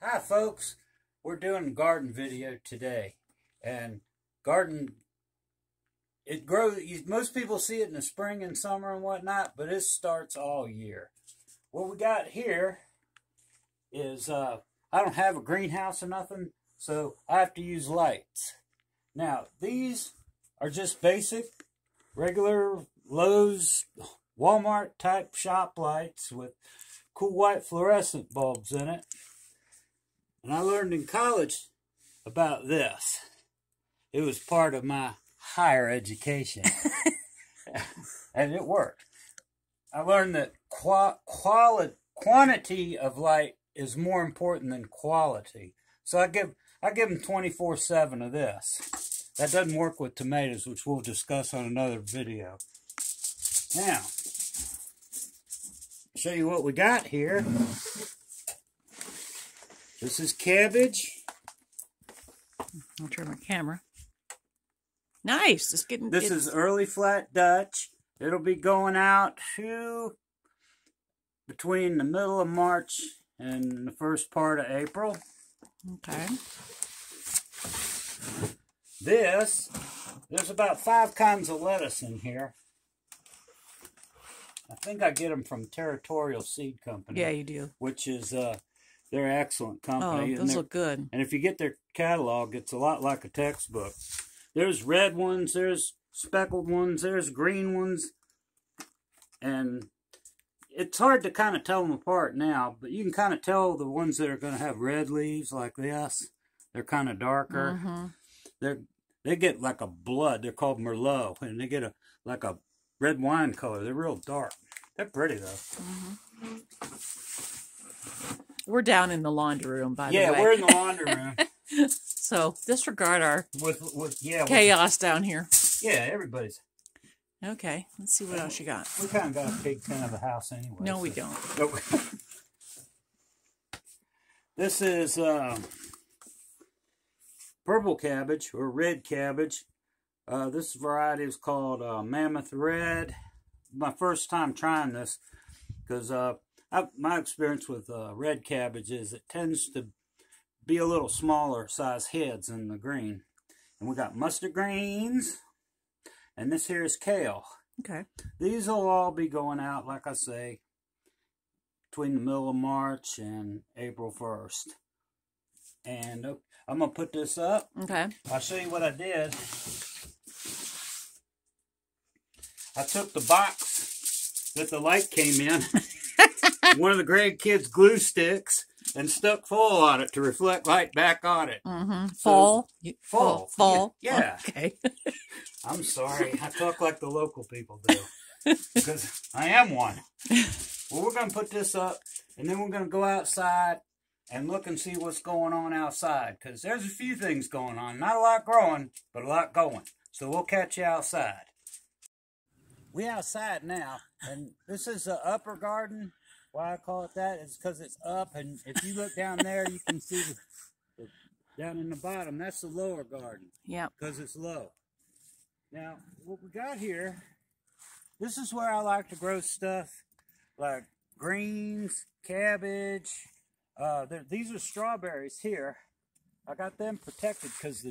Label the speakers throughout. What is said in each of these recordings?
Speaker 1: Hi folks, we're doing a garden video today, and garden, it grows, most people see it in the spring and summer and whatnot, but it starts all year. What we got here is, I don't have a greenhouse or nothing, so I have to use lights. Now, these are just basic, regular Lowe's, Walmart type shop lights with cool white fluorescent bulbs in it. And I learned in college about this. It was part of my higher education. And it worked. I learned that quantity of light is more important than quality. So I give them 24/7 of this. That doesn't work with tomatoes, which we'll discuss on another video. Now, show you what we got here. This is cabbage.
Speaker 2: I'll turn my camera. Nice. It's getting.
Speaker 1: This is early flat Dutch. It'll be going out to between the middle of March and the first part of April.
Speaker 2: Okay.
Speaker 1: There's about 5 kinds of lettuce in here. I think I get them from Territorial Seed Company.
Speaker 2: Yeah, you do.
Speaker 1: Which is, they're an excellent company.
Speaker 2: Oh, those look good.
Speaker 1: And if you get their catalog, it's a lot like a textbook. There's red ones, there's speckled ones, there's green ones. And it's hard to kind of tell them apart now, but you can kind of tell the ones that are going to have red leaves like this. They're kind of darker.
Speaker 2: Mm-hmm.
Speaker 1: They get like a blood. They're called Merlot, and they get like a red wine color. They're real dark. They're pretty though.
Speaker 2: Mm-hmm. We're down in the laundry room, by the way.
Speaker 1: Yeah, we're in the laundry room.
Speaker 2: So disregard our
Speaker 1: with
Speaker 2: chaos down here.
Speaker 1: Yeah, everybody's.
Speaker 2: Okay, let's see what else you got.
Speaker 1: We kind of got a pig pen of a house anyway.
Speaker 2: No, we don't.
Speaker 1: This is purple cabbage or red cabbage. This variety is called Mammoth Red. My first time trying this because my experience with red cabbage is it tends to be a little smaller size heads than the green. And we got mustard greens, and this here is kale.
Speaker 2: Okay. These
Speaker 1: will all be going out, like I say, between the middle of March and April 1st. And I'm going to put this up.
Speaker 2: Okay.
Speaker 1: I'll show you what I did. I took the box that the light came in, one of the grade kids' glue sticks, and stuck fall on it to reflect light back on it.
Speaker 2: Mm-hmm.
Speaker 1: So,
Speaker 2: fall? Fall?
Speaker 1: Yeah.
Speaker 2: Okay.
Speaker 1: I'm sorry. I talk like the local people do. Because I am one. Well, we're going to put this up, and then we're going to go outside and look and see what's going on outside. Because there's a few things going on. Not a lot growing, but a lot going. So we'll catch you outside. We outside now, and this is the upper garden. Why I call it that is because it's up, and if you look down there, you can see down in the bottom. That's the lower garden.
Speaker 2: Yeah.
Speaker 1: Because it's low. Now, what we got here, this is where I like to grow stuff like greens, cabbage. These are strawberries here. I got them protected because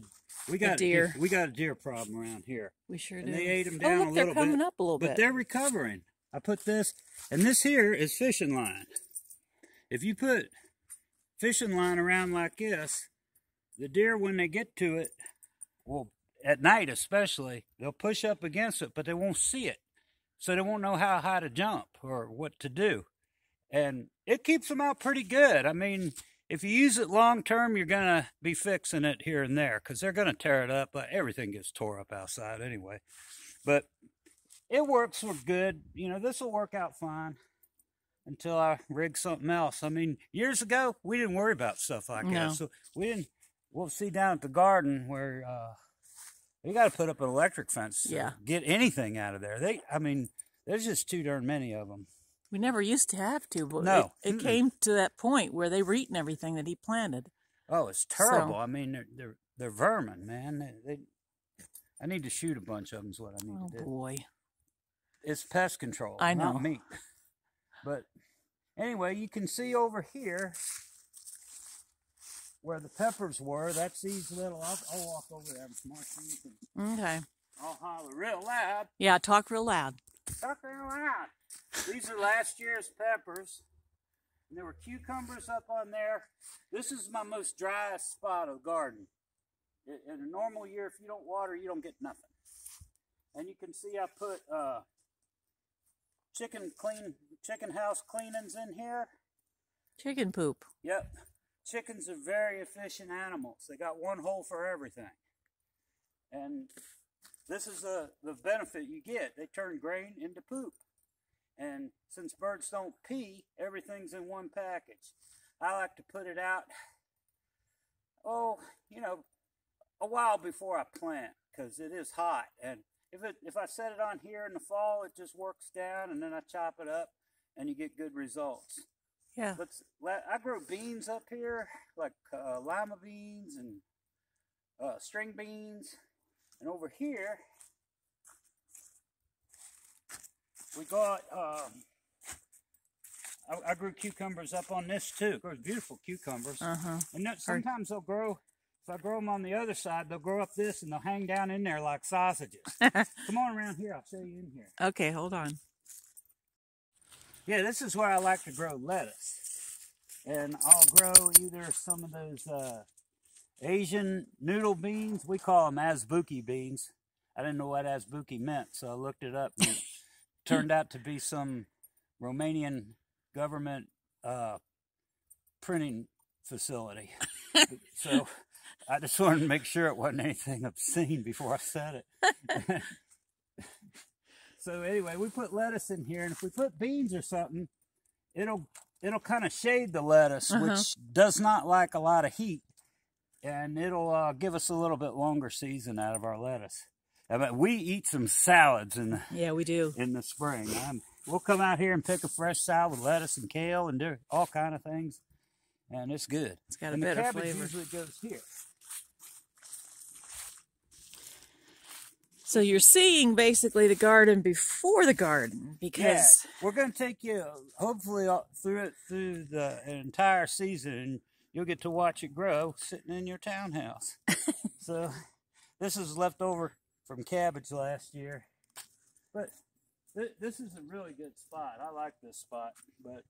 Speaker 1: we got a deer problem around here.
Speaker 2: We sure do.
Speaker 1: And they ate them down a little bit.
Speaker 2: They're coming up a little bit.
Speaker 1: But they're recovering. I put this, and this here is fishing line. If you put fishing line around like this, the deer, when they get to it, well, at night especially, they'll push up against it, but they won't see it. So they won't know how high to jump or what to do. And it keeps them out pretty good. I mean, if you use it long term, you're going to be fixing it here and there because they're going to tear it up. But everything gets tore up outside anyway. But it works for good. You know, this will work out fine until I rig something else. I mean, years ago, we didn't worry about stuff like that. So we'll see down at the garden where you got to put up an electric fence to get anything out of there. I mean, there's just too darn many of them.
Speaker 2: We never used to have to, but it came to that point where they were eating everything that he planted.
Speaker 1: Oh, it's terrible. So, I mean, they're vermin, man. I need to shoot a bunch of them is what I need to do.
Speaker 2: Oh, boy.
Speaker 1: It's pest control,
Speaker 2: I know.
Speaker 1: not meat. But anyway, you can see over here, where the peppers were, that's these little, I'll walk over there, Marcy.
Speaker 2: Okay.
Speaker 1: I'll holler real loud.
Speaker 2: Yeah, talk real loud.
Speaker 1: Talk real loud. These are last year's peppers. And there were cucumbers up on there. This is my most driest spot of the garden. In a normal year, if you don't water, you don't get nothing. And you can see I put chicken house cleanings in here.
Speaker 2: Chicken poop.
Speaker 1: Yep. Chickens are very efficient animals. They got one hole for everything. And this is the benefit you get. They turn grain into poop. And since birds don't pee, everything's in one package. I like to put it out, a while before I plant, because it is hot. And if I set it on here in the fall, it just works down, and then I chop it up, and you get good results.
Speaker 2: Yeah.
Speaker 1: I grow beans up here, like lima beans and string beans. And over here, we got, I grew cucumbers up on this too. It grows beautiful cucumbers. And sometimes they'll grow, if I grow them on the other side, they'll grow up this and they'll hang down in there like sausages. Come on around here, I'll show you in here.
Speaker 2: Okay, hold on.
Speaker 1: Yeah, this is where I like to grow lettuce. And I'll grow either some of those Asian noodle beans. We call them Azbuki beans. I didn't know what Azbuki meant, so I looked it up. And it turned out to be some Romanian government printing facility. So I just wanted to make sure it wasn't anything obscene before I said it. So anyway, we put lettuce in here, and if we put beans or something, it'll kind of shade the lettuce, which does not like a lot of heat, and it'll give us a little bit longer season out of our lettuce. But we eat some salads
Speaker 2: we do
Speaker 1: in the spring. We'll come out here and pick a fresh salad with lettuce and kale and do all kind of things, and it's good.
Speaker 2: It's got a better flavor.
Speaker 1: The cabbage usually goes here.
Speaker 2: So you're seeing basically the garden before the garden, because
Speaker 1: we're going to take you hopefully through the entire season, and you'll get to watch it grow sitting in your townhouse. So this is left over from cabbage last year, but this is a really good spot. I like this spot, but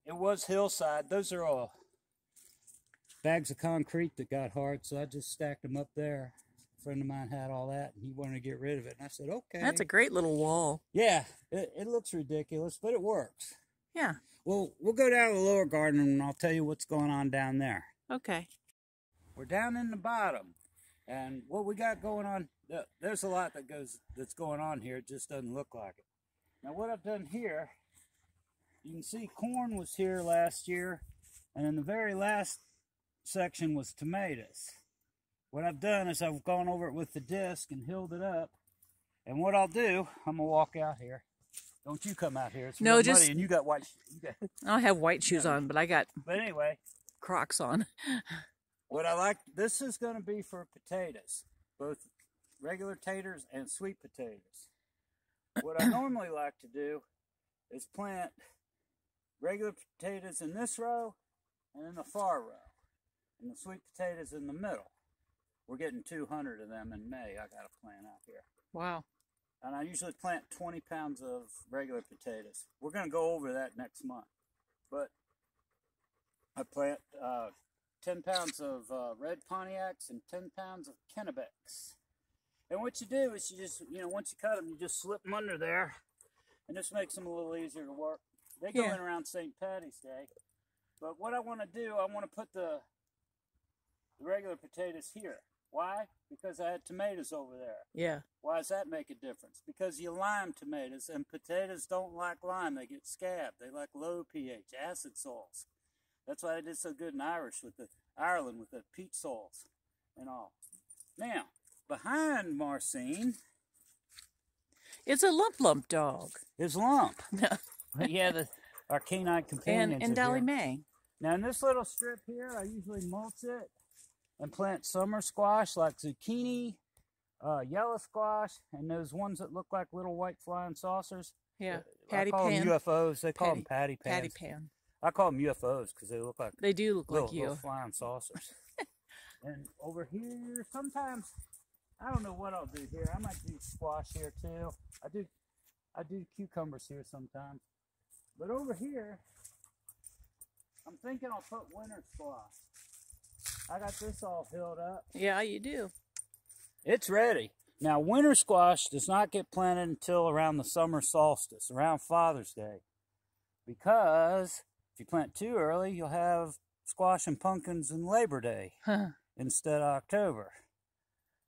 Speaker 1: it was hillside. Those are all bags of concrete that got hard, so I just stacked them up there. Friend of mine had all that, and he wanted to get rid of it, and I said, okay.
Speaker 2: That's a great little wall.
Speaker 1: Yeah, it looks ridiculous, but it works.
Speaker 2: Yeah.
Speaker 1: Well, we'll go down to the lower garden, and I'll tell you what's going on down there.
Speaker 2: Okay.
Speaker 1: We're down in the bottom, and what we got going on, there's a lot that's going on here. It just doesn't look like it. Now, what I've done here, you can see corn was here last year, and in the very last section was tomatoes. What I've done is I've gone over it with the disc and hilled it up. And what I'll do, I'm going to walk out here. Don't you come out here. It's real muddy, and you got white shoes.
Speaker 2: I don't have white shoes on, but I got Crocs on.
Speaker 1: What I like, this is going to be for potatoes, both regular taters and sweet potatoes. What I normally like to do is plant regular potatoes in this row and in the far row, and the sweet potatoes in the middle. We're getting 200 of them in May. I got a plant out here.
Speaker 2: Wow.
Speaker 1: And I usually plant 20 pounds of regular potatoes. We're going to go over that next month. But I plant 10 pounds of red Pontiacs and 10 pounds of Kennebecs. And what you do is you just, once you cut them, you just slip them under there. And this makes them a little easier to work. They go in around St. Patty's Day. But what I want to do, I want to put the regular potatoes here. Why? Because I had tomatoes over there.
Speaker 2: Yeah.
Speaker 1: Why does that make a difference? Because you lime tomatoes, and potatoes don't like lime. They get scabbed. They like low pH, acid soils. That's why I did so good in Ireland with the peat soils and all. Now, behind Marcine,
Speaker 2: it's a lump dog.
Speaker 1: It's Lump. Yeah, our canine companions.
Speaker 2: And Dolly Mae.
Speaker 1: Now, in this little strip here, I usually mulch it and plant summer squash like zucchini, yellow squash, and those ones that look like little white flying saucers.
Speaker 2: Yeah,
Speaker 1: I call them UFOs. They call them patty pans.
Speaker 2: Patty pan.
Speaker 1: I call them UFOs because they look like little flying saucers. And over here, sometimes I don't know what I'll do here. I might do squash here too. I do cucumbers here sometimes. But over here, I'm thinking I'll put winter squash. I got this all filled up.
Speaker 2: Yeah, you do.
Speaker 1: It's ready. Now, winter squash does not get planted until around the summer solstice, around Father's Day. Because if you plant too early, you'll have squash and pumpkins in Labor Day instead of October.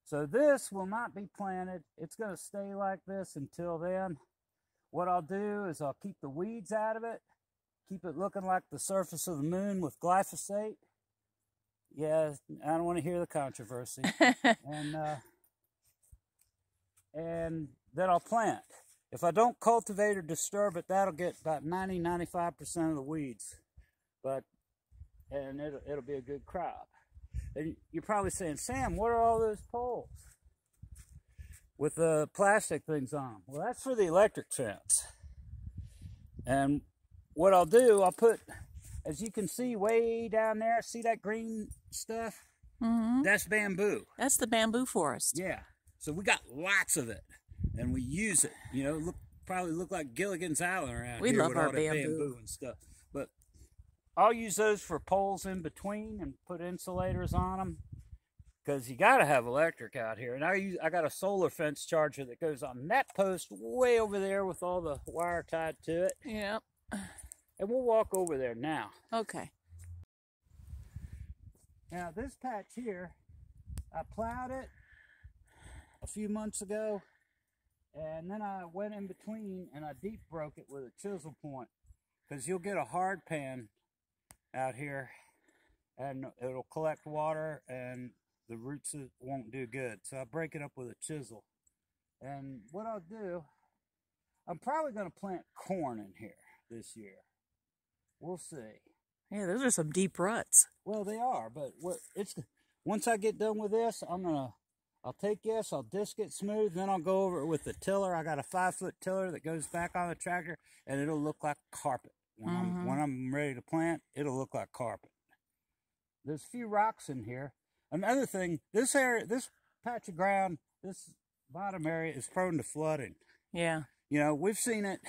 Speaker 1: So this will not be planted. It's going to stay like this until then. What I'll do is I'll keep the weeds out of it, keep it looking like the surface of the moon with glyphosate. Yeah, I don't want to hear the controversy. And then I'll plant. If I don't cultivate or disturb it, that'll get about 90–95% of the weeds. And it'll be a good crop. And you're probably saying, Sam, what are all those poles with the plastic things on them? Well, that's for the electric fence. And what I'll do, I'll put, as you can see way down there, see that green stuff?
Speaker 2: Mm-hmm.
Speaker 1: That's bamboo.
Speaker 2: That's the bamboo forest.
Speaker 1: Yeah. So we got lots of it, and we use it. You know, probably look like Gilligan's Island around
Speaker 2: we
Speaker 1: here
Speaker 2: love
Speaker 1: with
Speaker 2: our
Speaker 1: all that bamboo and stuff. But I'll use those for poles in between and put insulators on them, because you got to have electric out here. And I got a solar fence charger that goes on that post way over there with all the wire tied to it.
Speaker 2: Yep.
Speaker 1: And we'll walk over there now.
Speaker 2: Okay.
Speaker 1: Now this patch here, I plowed it a few months ago, and then I went in between and I deep broke it with a chisel point, because you'll get a hard pan out here and it'll collect water and the roots won't do good. So I break it up with a chisel. And what I'll do, I'm probably going to plant corn in here this year. We'll see.
Speaker 2: Yeah, those are some deep ruts.
Speaker 1: Well, they are, but once I get done with this, I'll take this, I'll disc it smooth, then I'll go over it with the tiller. I got a 5-foot tiller that goes back on the tractor, and it'll look like carpet. When I'm ready to plant, it'll look like carpet. There's a few rocks in here. Another thing, this patch of ground, this bottom area is prone to flooding.
Speaker 2: Yeah.
Speaker 1: You know, we've seen it.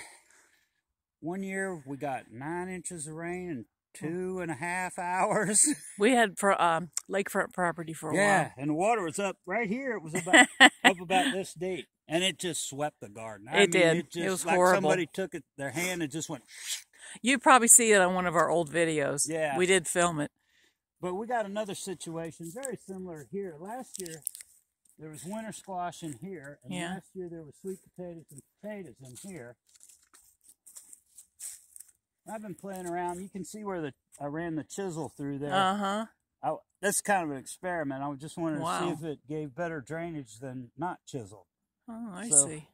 Speaker 1: One year we got 9 inches of rain in 2.5 hours.
Speaker 2: We had lakefront property for a while.
Speaker 1: Yeah, and the water was up right here. It was about up about this deep, and it just swept the garden.
Speaker 2: It did. It was like horrible.
Speaker 1: Somebody took their hand and just went.
Speaker 2: You probably see it on one of our old videos.
Speaker 1: Yeah,
Speaker 2: we did film it.
Speaker 1: But we got another situation very similar here. Last year there was winter squash in here, and last year there was sweet potatoes and potatoes in here. I've been playing around. You can see where I ran the chisel through there. That's kind of an experiment. I just wanted to see if it gave better drainage than not chiseled.
Speaker 2: Oh, I see.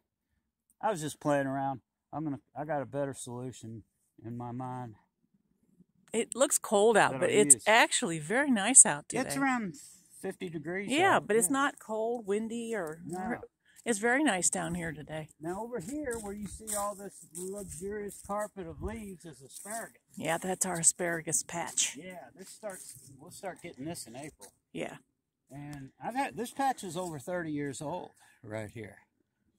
Speaker 1: I was just playing around. I got a better solution in my mind.
Speaker 2: It looks cold out, but it's actually very nice out today.
Speaker 1: It's around 50 degrees.
Speaker 2: Yeah, but it's not cold, windy, or...
Speaker 1: No.
Speaker 2: It's very nice down here today.
Speaker 1: Now over here, where you see all this luxurious carpet of leaves, is asparagus.
Speaker 2: Yeah, that's our asparagus patch.
Speaker 1: Yeah, we'll start getting this in April.
Speaker 2: Yeah.
Speaker 1: And this patch is over 30 years old right here.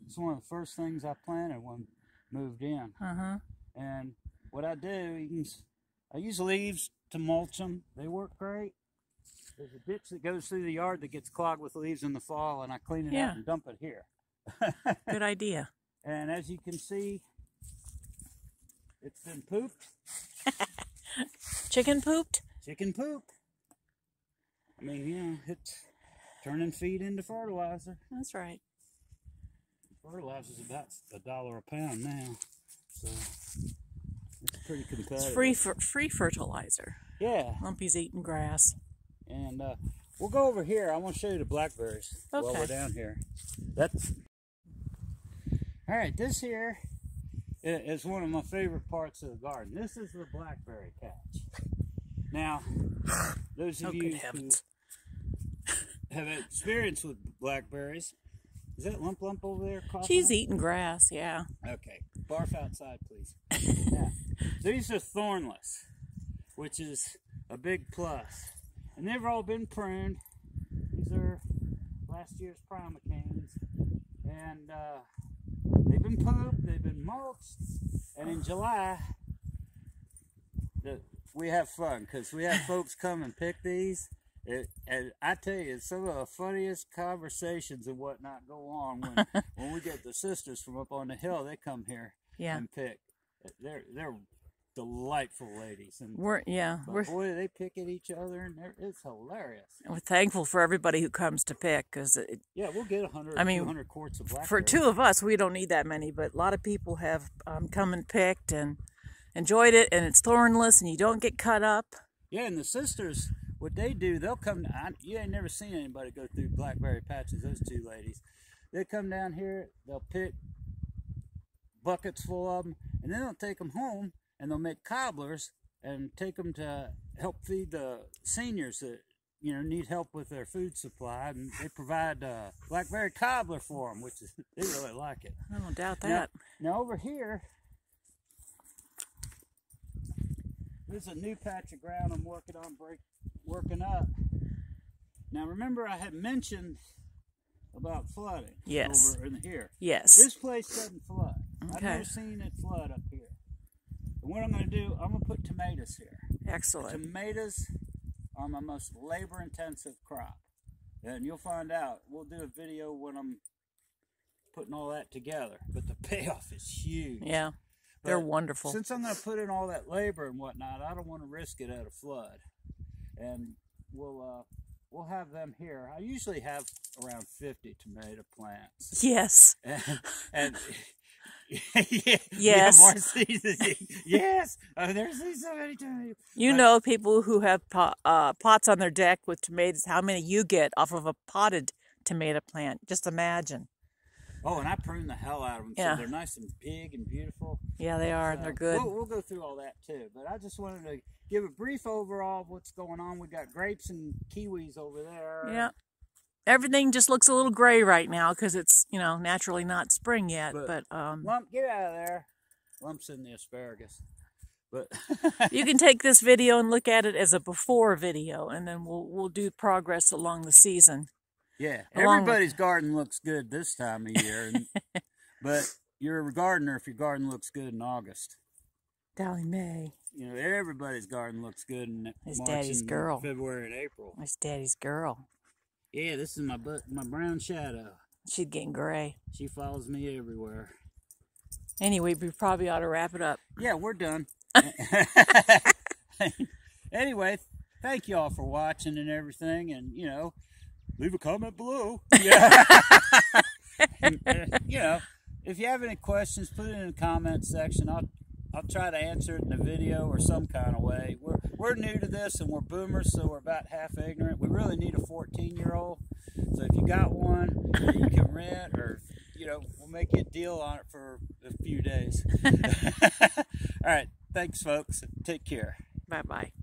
Speaker 1: It's one of the first things I planted when I moved in. And what I do, I use leaves to mulch them. They work great. There's a ditch that goes through the yard that gets clogged with leaves in the fall, and I clean it out and dump it here.
Speaker 2: Good idea.
Speaker 1: And as you can see, it's been pooped.
Speaker 2: Chicken pooped?
Speaker 1: Chicken pooped. I mean, you know, it's turning feed into fertilizer.
Speaker 2: That's right.
Speaker 1: Fertilizer's about $1 a pound now, so it's pretty competitive.
Speaker 2: It's free fertilizer.
Speaker 1: Yeah.
Speaker 2: Lumpy's eating grass.
Speaker 1: And we'll go over here. I want to show you the blackberries while we're down here. All right, this here is one of my favorite parts of the garden. This is the blackberry patch. Now, those of you who have experience with blackberries, is that Lump over there coughing?
Speaker 2: She's eating grass, yeah.
Speaker 1: Okay, barf outside, please. Yeah. These are thornless. which is a big plus. And they've all been pruned. These are last year's Primacanes. And they've been pooped, they've been mulched. And in July, we have fun because we have folks come and pick these. And I tell you, some of the funniest conversations and whatnot go on when we get the sisters from up on the hill. They come here and pick. They're delightful ladies, and boy, they pick at each other, and it's hilarious.
Speaker 2: We're thankful for everybody who comes to pick, because
Speaker 1: we'll get 100, 200 quarts of blackberry.
Speaker 2: For two of us, we don't need that many, but a lot of people have come and picked and enjoyed it, and it's thornless, and you don't get cut up.
Speaker 1: Yeah, and the sisters, what they do, they'll come. You ain't never seen anybody go through blackberry patches. Those two ladies, they come down here, they'll pick buckets full of them, and then they'll take them home, and they'll make cobblers and take them to help feed the seniors that need help with their food supply, and they provide blackberry cobbler for them, which is they really like it.
Speaker 2: I don't doubt that.
Speaker 1: Now over here, there's a new patch of ground I'm working up. Now remember, I had mentioned about flooding.
Speaker 2: Yes.
Speaker 1: Over in here.
Speaker 2: Yes.
Speaker 1: This place doesn't flood.
Speaker 2: Okay.
Speaker 1: I've never seen it flood up here. And what I'm going to do, I'm going to put tomatoes here.
Speaker 2: Excellent.
Speaker 1: The tomatoes are my most labor-intensive crop. And you'll find out. We'll do a video when I'm putting all that together. But the payoff is huge.
Speaker 2: Yeah. They're wonderful.
Speaker 1: Since I'm going to put in all that labor and whatnot, I don't want to risk it at a flood. And we'll have them here. I usually have around 50 tomato plants.
Speaker 2: Yes.
Speaker 1: And
Speaker 2: yes.
Speaker 1: Yes. There's so many tomatoes.
Speaker 2: You know, people who have pots on their deck with tomatoes, how many you get off of a potted tomato plant. Just imagine.
Speaker 1: Oh, and I prune the hell out of them, so they're nice and big and beautiful.
Speaker 2: Yeah, they are. They're good.
Speaker 1: We'll go through all that too, but I just wanted to give a brief overall of what's going on. We got grapes and kiwis over there.
Speaker 2: Yeah. Everything just looks a little gray right now because it's, naturally not spring yet. But
Speaker 1: Lump, get out of there. Lump's in the asparagus. But
Speaker 2: you can take this video and look at it as a before video, and then we'll do progress along the season.
Speaker 1: Yeah, everybody's garden looks good this time of year, but you're a gardener if your garden looks good in August.
Speaker 2: Dolly Mae.
Speaker 1: Everybody's garden looks good in
Speaker 2: His
Speaker 1: March
Speaker 2: daddy's
Speaker 1: and
Speaker 2: girl.
Speaker 1: February and April.
Speaker 2: His daddy's girl.
Speaker 1: Yeah, this is my brown shadow.
Speaker 2: She's getting gray.
Speaker 1: She follows me everywhere.
Speaker 2: Anyway, we probably ought to wrap it up.
Speaker 1: Yeah, we're done. Anyway, thank you all for watching and everything, and leave a comment below. Yeah. And, if you have any questions, put it in the comment section. I'll try to answer it in a video or some kind of way. We're new to this, and we're boomers, so we're about half ignorant. We really need a 14-year-old. So if you got one that you can rent, or we'll make you a deal on it for a few days. All right, thanks, folks. Take care.
Speaker 2: Bye-bye.